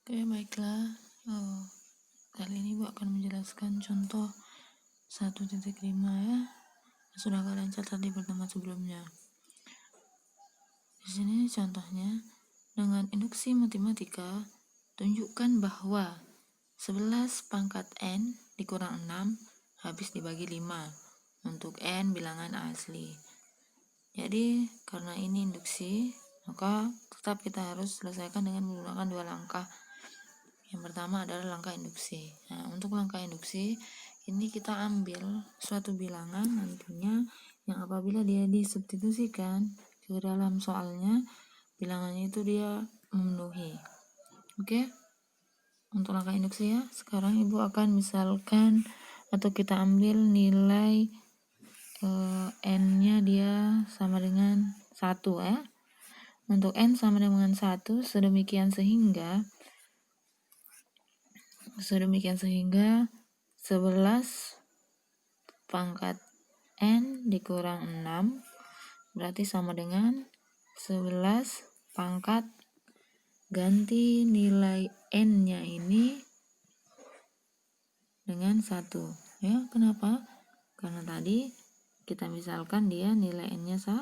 Oke, baiklah. Kali ini Bu akan menjelaskan contoh 1.5 ya. Sudah kalian catat di pertemuan sebelumnya. Di sini contohnya, dengan induksi matematika, tunjukkan bahwa 11 pangkat N dikurang 6 habis dibagi 5 untuk N bilangan asli. Jadi, karena ini induksi, maka tetap kita harus selesaikan dengan menggunakan dua langkah. Yang pertama adalah langkah induksi. Nah, untuk langkah induksi ini kita ambil suatu bilangan nantinya yang apabila dia disubstitusikan ke dalam soalnya, bilangannya itu dia memenuhi. Oke? Untuk langkah induksi ya. Sekarang Ibu akan misalkan atau kita ambil nilai N-nya dia sama dengan 1 ya. Untuk N sama dengan 1 sedemikian sehingga 11 pangkat N dikurang 6 berarti sama dengan 11 pangkat ganti nilai N-nya ini dengan 1 ya. Kenapa? Karena tadi kita misalkan dia nilai N-nya 1.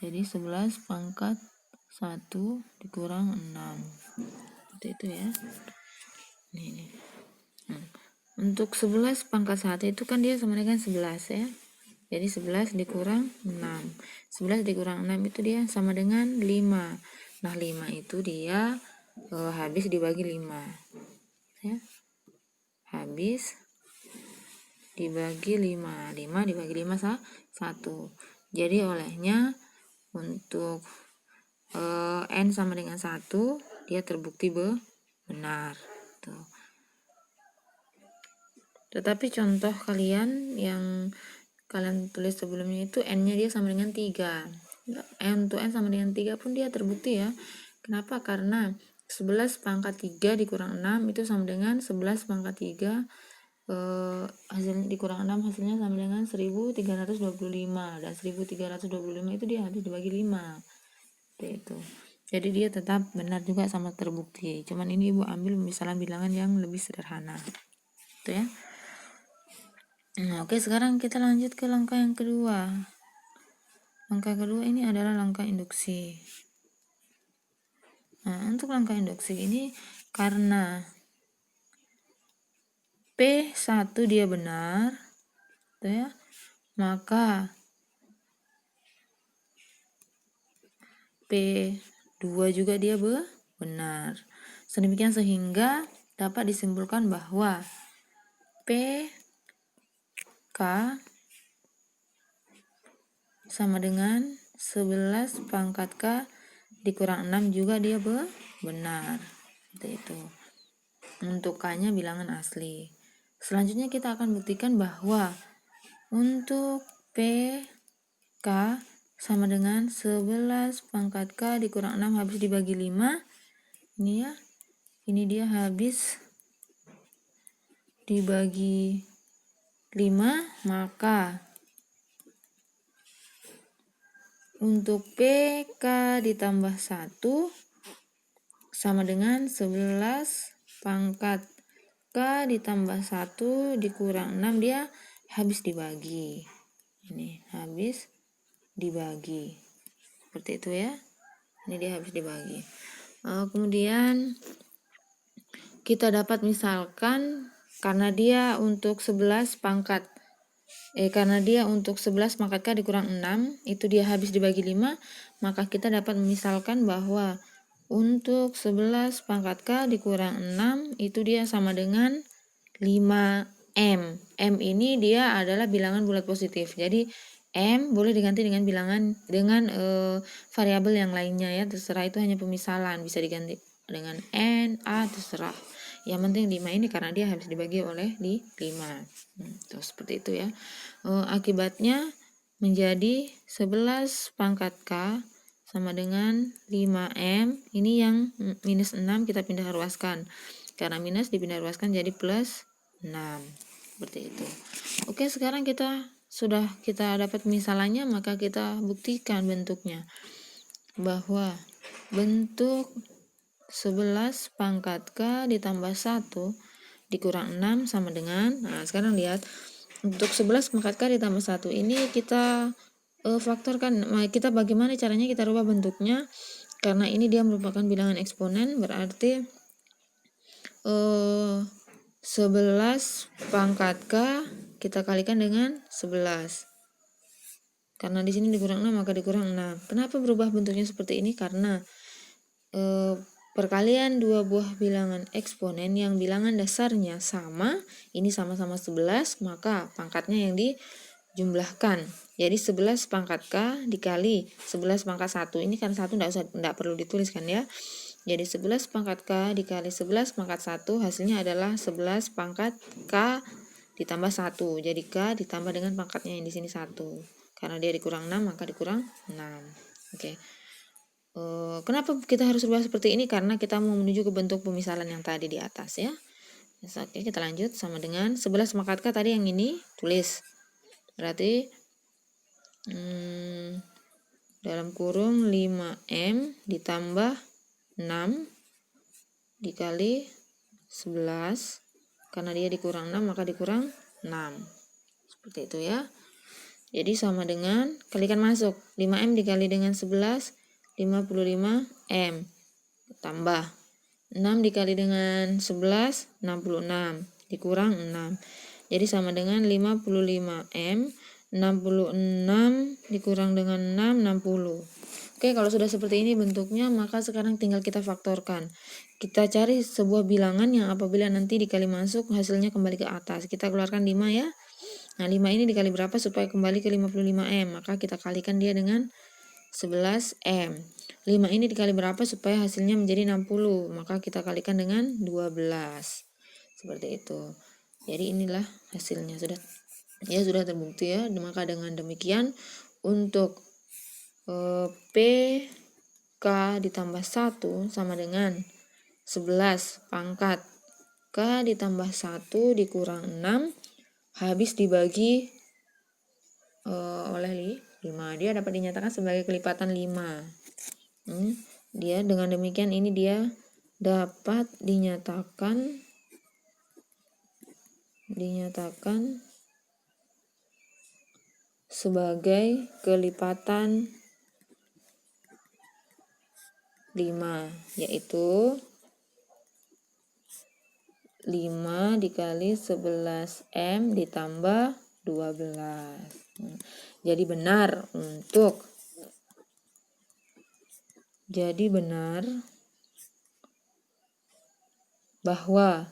Jadi 11 pangkat 1 dikurang 6. Seperti itu ya. Ini. Untuk 11 pangkat 1 itu kan dia sama dengan 11 ya. Jadi 11 dikurang 6. 11 dikurang 6 itu dia sama dengan 5. Nah 5 itu dia habis dibagi 5 ya. Habis dibagi 5. 5 dibagi 5 1. Jadi olehnya untuk N sama dengan 1 dia terbukti benar. Tuh. Tetapi contoh kalian yang kalian tulis sebelumnya itu N-nya dia sama dengan 3. Untuk N sama dengan 3 pun dia terbukti ya. Kenapa? Karena 11 pangkat 3 dikurang 6 itu sama dengan 11 pangkat 3 hasilnya dikurang 6 hasilnya sama dengan 1325. Dan 1325 itu dia habis dibagi 5. Seperti itu. Jadi dia tetap benar juga sama terbukti. Cuman ini Ibu ambil misalnya bilangan yang lebih sederhana. Itu ya. Nah, oke, sekarang kita lanjut ke langkah yang kedua. Langkah kedua ini adalah langkah induksi. Nah, untuk langkah induksi ini karena P1 dia benar, gitu ya, maka P2 juga dia benar. Sedemikian sehingga dapat disimpulkan bahwa PK sama dengan 11 pangkat K dikurang 6 juga dia benar. Seperti itu. Untuk K-nya bilangan asli. Selanjutnya kita akan buktikan bahwa untuk PK sama dengan 11 pangkat K dikurang 6 habis dibagi 5. Ini ya. Ini dia habis dibagi 5, maka untuk PK ditambah 1 sama dengan 11 pangkat K ditambah 1 dikurang 6 dia habis dibagi. Ini habis dibagi. Seperti itu ya. Ini dia habis dibagi. Kemudian kita dapat misalkan karena dia untuk 11 pangkat K dikurang 6 itu dia habis dibagi 5, maka kita dapat memisalkan bahwa untuk 11 pangkat K dikurang 6 itu dia sama dengan 5M. M ini dia adalah bilangan bulat positif. Jadi M boleh diganti dengan variabel yang lainnya ya, terserah, itu hanya pemisalan, bisa diganti dengan N, A, terserah. Yang penting 5 ini karena dia habis dibagi oleh 5. Tuh, seperti itu ya. Akibatnya menjadi 11 pangkat K sama dengan 5M. Ini yang minus 6 kita pindah ruaskan. Karena minus dipindah ruaskan jadi plus 6. Seperti itu. Oke, sekarang kita dapat misalannya, maka kita buktikan bentuknya. Bahwa bentuk 11 pangkat K ditambah 1 dikurang 6 sama dengan, nah sekarang lihat, untuk 11 pangkat K ditambah 1 ini kita faktorkan. Nah, kita bagaimana caranya kita rubah bentuknya, karena ini dia merupakan bilangan eksponen, berarti 11 pangkat K kita kalikan dengan 11. Karena di sini dikurang 6 maka dikurang 6. Kenapa berubah bentuknya seperti ini? Karena perkalian dua buah bilangan eksponen yang bilangan dasarnya sama, ini sama-sama 11, maka pangkatnya yang dijumlahkan. Jadi 11 pangkat K dikali 11 pangkat 1. Ini kan 1 enggak perlu dituliskan ya. Jadi 11 pangkat K dikali 11 pangkat 1 hasilnya adalah 11 pangkat K ditambah 1. Jadi K ditambah dengan pangkatnya yang di sini 1. Karena dia dikurang 6 maka dikurang 6. Oke. Kenapa kita harus rubah seperti ini? Karena kita mau menuju ke bentuk pemisalan yang tadi di atas ya. Oke, kita lanjut sama dengan 11 pangkat K tadi yang ini tulis. Berarti dalam kurung 5M ditambah 6 dikali 11. Karena dia dikurang 6 maka dikurang 6. Seperti itu ya. Jadi sama dengan, kalikan masuk, 5M dikali dengan 11, 55M. Tambah, 6 dikali dengan 11, 66. Dikurang 6. Jadi sama dengan 55M, 66 dikurang dengan 6, 60. Oke, kalau sudah seperti ini bentuknya, maka sekarang tinggal kita faktorkan. Kita cari sebuah bilangan yang apabila nanti dikali masuk, hasilnya kembali ke atas. Kita keluarkan 5 ya. Nah, 5 ini dikali berapa supaya kembali ke 55M? Maka kita kalikan dia dengan 11M. 5 ini dikali berapa supaya hasilnya menjadi 60? Maka kita kalikan dengan 12. Seperti itu. Jadi inilah hasilnya. Sudah terbukti ya. Maka dengan demikian untuk PK ditambah 1 sama dengan 11 pangkat K ditambah 1 dikurang 6 habis dibagi oleh 5. Dia dapat dinyatakan sebagai kelipatan 5. Dia dengan demikian ini dia dapat dinyatakan sebagai kelipatan 5, yaitu 5 dikali 11M ditambah 12. Jadi benar bahwa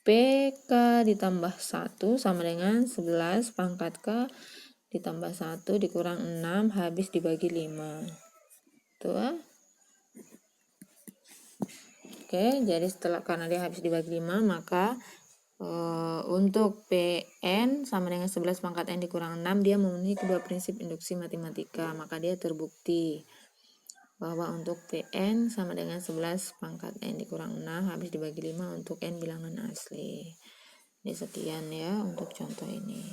PK ditambah 1 sama dengan 11 pangkat K ditambah 1 dikurang 6 habis dibagi 5. Tuh. Oke, jadi karena dia habis dibagi 5, maka untuk PN sama dengan 11 pangkat N dikurang 6, dia memenuhi kedua prinsip induksi matematika. Maka dia terbukti bahwa untuk PN sama dengan 11 pangkat N dikurang 6 habis dibagi 5 untuk N bilangan asli. Ini sekian ya untuk contoh ini.